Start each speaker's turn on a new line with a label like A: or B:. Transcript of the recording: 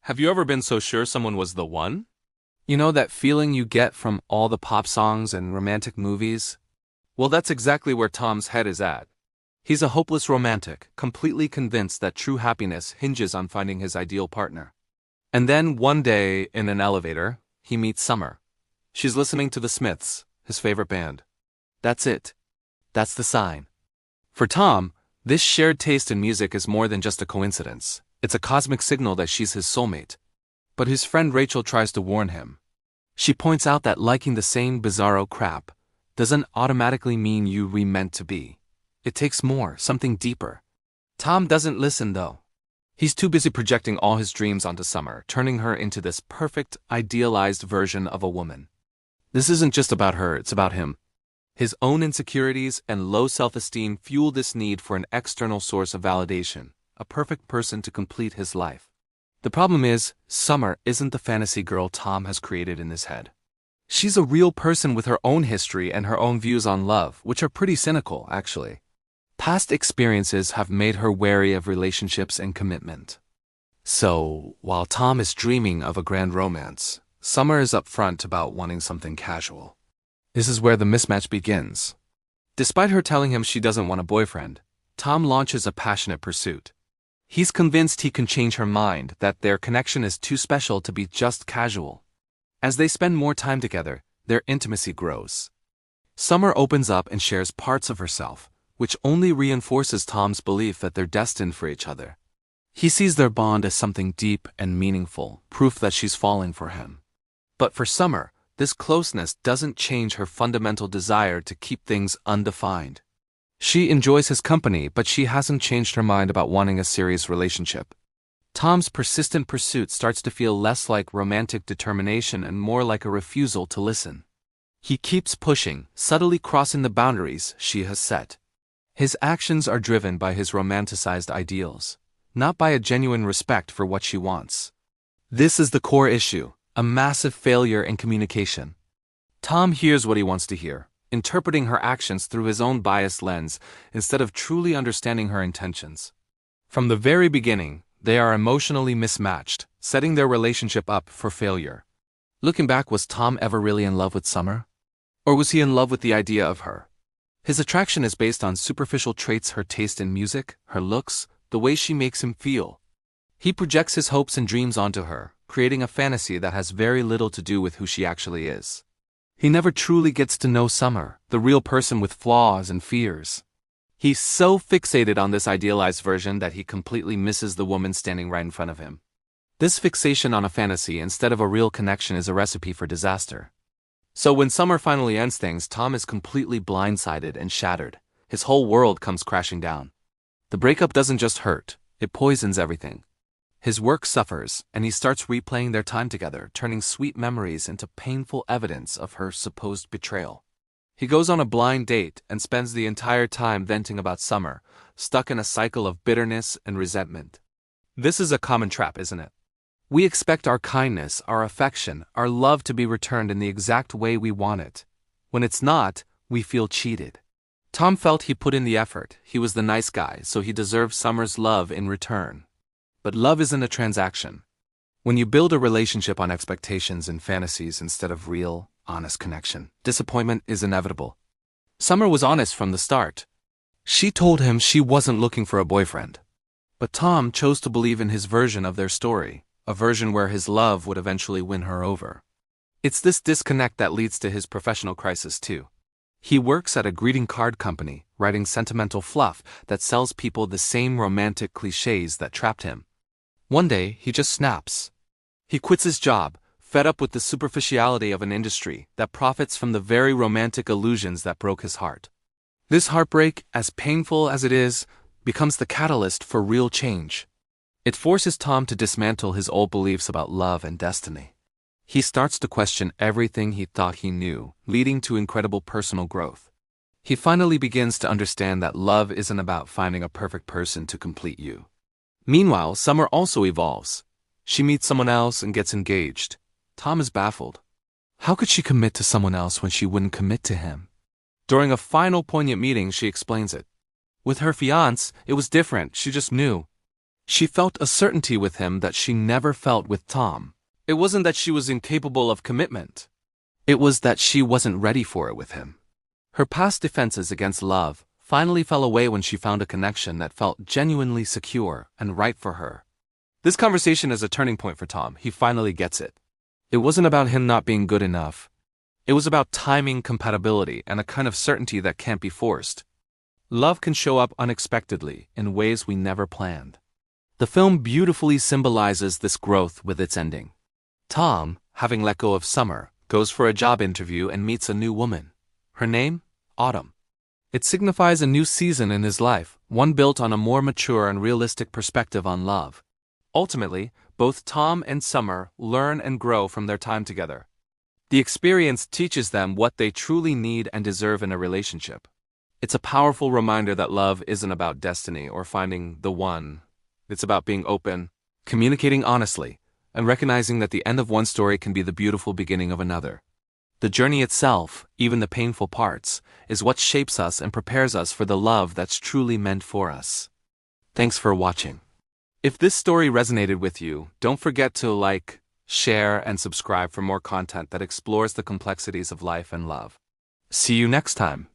A: Have you ever been so sure someone was the one?
B: You know that feeling you get from all the pop songs and romantic movies?
A: Well, that's exactly where Tom's head is at. He's a hopeless romantic, completely convinced that true happiness hinges on finding his ideal partner. And then, one day, in an elevator, he meets Summer. She's listening to the Smiths, his favorite band. That's it. That's the sign. For Tom, this shared taste in music is more than just a coincidence. It's a cosmic signal that she's his soulmate. But his friend Rachel tries to warn him. She points out that liking the same bizarro crap doesn't automatically mean you were meant to be. It takes more, something deeper. Tom doesn't listen though. He's too busy projecting all his dreams onto Summer, turning her into this perfect, idealized version of a woman. This isn't just about her, it's about him. His own insecurities and low self-esteem fuel this need for an external source of validation, a perfect person to complete his life. The problem is, Summer isn't the fantasy girl Tom has created in his head. She's a real person with her own history and her own views on love, which are pretty cynical, actually. Past experiences have made her wary of relationships and commitment. So, while Tom is dreaming of a grand romance, Summer is upfront about wanting something casual. This is where the mismatch begins. Despite her telling him she doesn't want a boyfriend, Tom launches a passionate pursuit. He's convinced he can change her mind, that their connection is too special to be just casual. As they spend more time together, their intimacy grows. Summer opens up and shares parts of herself, which only reinforces Tom's belief that they're destined for each other. He sees their bond as something deep and meaningful, proof that she's falling for him. But for Summer, this closeness doesn't change her fundamental desire to keep things undefined. She enjoys his company, but she hasn't changed her mind about wanting a serious relationship. Tom's persistent pursuit starts to feel less like romantic determination and more like a refusal to listen. He keeps pushing, subtly crossing the boundaries she has set. His actions are driven by his romanticized ideals, not by a genuine respect for what she wants. This is the core issue, a massive failure in communication. Tom hears what he wants to hear, interpreting her actions through his own biased lens instead of truly understanding her intentions. From the very beginning, they are emotionally mismatched, setting their relationship up for failure. Looking back, was Tom ever really in love with Summer? Or was he in love with the idea of her? His attraction is based on superficial traits: her taste in music, her looks, the way she makes him feel. He projects his hopes and dreams onto her, creating a fantasy that has very little to do with who she actually is. He never truly gets to know Summer, the real person with flaws and fears. He's so fixated on this idealized version that he completely misses the woman standing right in front of him. This fixation on a fantasy instead of a real connection is a recipe for disaster. So when Summer finally ends things, Tom is completely blindsided and shattered. His whole world comes crashing down. The breakup doesn't just hurt, it poisons everything. His work suffers, and he starts replaying their time together, turning sweet memories into painful evidence of her supposed betrayal. He goes on a blind date and spends the entire time venting about Summer, stuck in a cycle of bitterness and resentment. This is a common trap, isn't it? We expect our kindness, our affection, our love to be returned in the exact way we want it. When it's not, we feel cheated. Tom felt he put in the effort, he was the nice guy, so he deserved Summer's love in return. But love isn't a transaction. When you build a relationship on expectations and fantasies instead of real, honest connection, disappointment is inevitable. Summer was honest from the start. She told him she wasn't looking for a boyfriend. But Tom chose to believe in his version of their story, a version where his love would eventually win her over. It's this disconnect that leads to his professional crisis too. He works at a greeting card company, writing sentimental fluff that sells people the same romantic cliches that trapped him. One day, he just snaps. He quits his job, fed up with the superficiality of an industry that profits from the very romantic illusions that broke his heart. This heartbreak, as painful as it is, becomes the catalyst for real change. It forces Tom to dismantle his old beliefs about love and destiny. He starts to question everything he thought he knew, leading to incredible personal growth. He finally begins to understand that love isn't about finding a perfect person to complete you. Meanwhile, Summer also evolves. She meets someone else and gets engaged. Tom is baffled. How could she commit to someone else when she wouldn't commit to him? During a final poignant meeting, she explains it. With her fiancé, it was different, she just knew. She felt a certainty with him that she never felt with Tom. It wasn't that she was incapable of commitment. It was that she wasn't ready for it with him. Her past defenses against love finally fell away when she found a connection that felt genuinely secure and right for her. This conversation is a turning point for Tom. He finally gets it. It wasn't about him not being good enough. It was about timing, compatibility, and a kind of certainty that can't be forced. Love can show up unexpectedly in ways we never planned. The film beautifully symbolizes this growth with its ending. Tom, having let go of Summer, goes for a job interview and meets a new woman. Her name? Autumn. It signifies a new season in his life, one built on a more mature and realistic perspective on love. Ultimately, both Tom and Summer learn and grow from their time together. The experience teaches them what they truly need and deserve in a relationship. It's a powerful reminder that love isn't about destiny or finding the one. It's about being open, communicating honestly, and recognizing that the end of one story can be the beautiful beginning of another. The journey itself, even the painful parts, is what shapes us and prepares us for the love that's truly meant for us. Thanks for watching. If this story resonated with you, don't forget to like, share, and subscribe for more content that explores the complexities of life and love. See you next time.